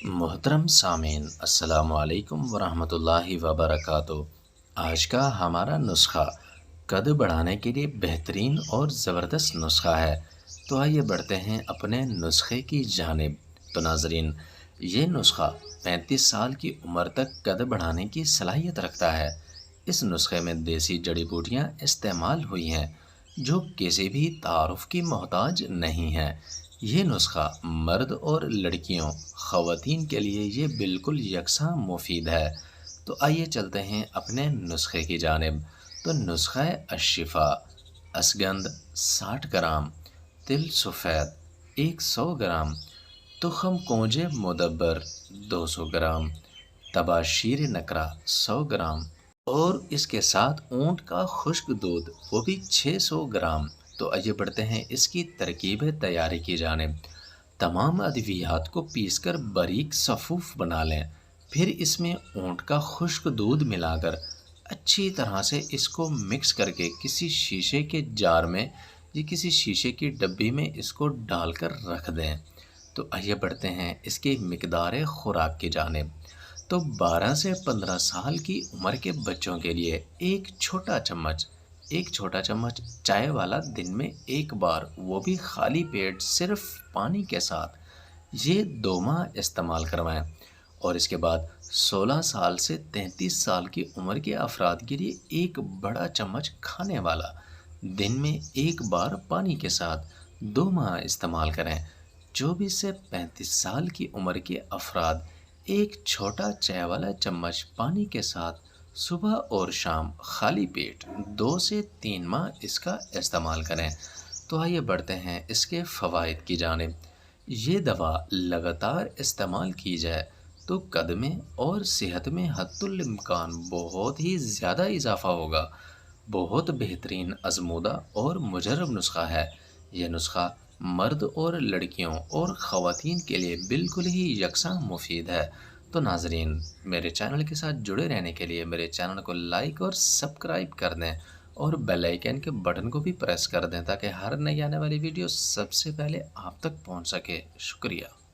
محترم سامعین السلام علیکم ورحمۃ اللہ وبرکاتہ۔ آج کا ہمارا نسخہ قد بڑھانے کے لیے بہترین اور زبردست نسخہ ہے، تو آئیے بڑھتے ہیں اپنے نسخے کی جانب۔ تو ناظرین، یہ نسخہ 35 سال کی عمر تک قد بڑھانے کی صلاحیت رکھتا ہے۔ اس نسخے میں دیسی جڑی بوٹیاں استعمال ہوئی ہیں جو کسی بھی تعارف کی محتاج نہیں ہیں۔ یہ نسخہ مرد اور لڑکیوں خواتین کے لیے یہ بالکل یکساں مفید ہے۔ تو آئیے چلتے ہیں اپنے نسخے کی جانب۔ تو نسخہ الشفا: اسگندھ 60 گرام، تل سفید 100 گرام، تخم کونج مدبر 200 گرام، تباشیر نکرا 100 گرام، اور اس کے ساتھ اونٹ کا خشک دودھ وہ بھی 600 گرام۔ تو آئیے بڑھتے ہیں اس کی ترکیب تیاری کی جانب۔ تمام ادویات کو پیس کر باریک صفوف بنا لیں، پھر اس میں اونٹ کا خشک دودھ ملا کر اچھی طرح سے اس کو مکس کر کے کسی شیشے کے جار میں یا کسی شیشے کی ڈبی میں اس کو ڈال کر رکھ دیں۔ تو آئیے بڑھتے ہیں اس کی مقدار خوراک کی جانب۔ تو 12 سے 15 سال کی عمر کے بچوں کے لیے ایک چھوٹا چمچ چائے والا دن میں ایک بار، وہ بھی خالی پیٹ صرف پانی کے ساتھ، یہ 2 ماہ استعمال کروائیں۔ اور اس کے بعد 16 سال سے 33 سال کی عمر کے افراد کے لیے ایک بڑا چمچ کھانے والا، دن میں ایک بار پانی کے ساتھ 2 ماہ استعمال کریں۔ 24 سے 35 سال کی عمر کے افراد ایک چھوٹا چائے والا چمچ پانی کے ساتھ صبح اور شام خالی پیٹ 2 سے 3 ماہ اس کا استعمال کریں۔ تو آئیے بڑھتے ہیں اس کے فوائد کی جانب۔ یہ دوا لگاتار استعمال کی جائے تو قد میں اور صحت میں حتی الامکان بہت ہی زیادہ اضافہ ہوگا۔ بہت بہترین آزمودہ اور مجرب نسخہ ہے۔ یہ نسخہ مرد اور لڑکیوں اور خواتین کے لیے بالکل ہی یکساں مفید ہے۔ تو ناظرین، میرے چینل کے ساتھ جڑے رہنے کے لیے میرے چینل کو لائک اور سبسکرائب کر دیں، اور بیل آئیکن کے بٹن کو بھی پریس کر دیں تاکہ ہر نئی آنے والی ویڈیو سب سے پہلے آپ تک پہنچ سکے۔ شکریہ۔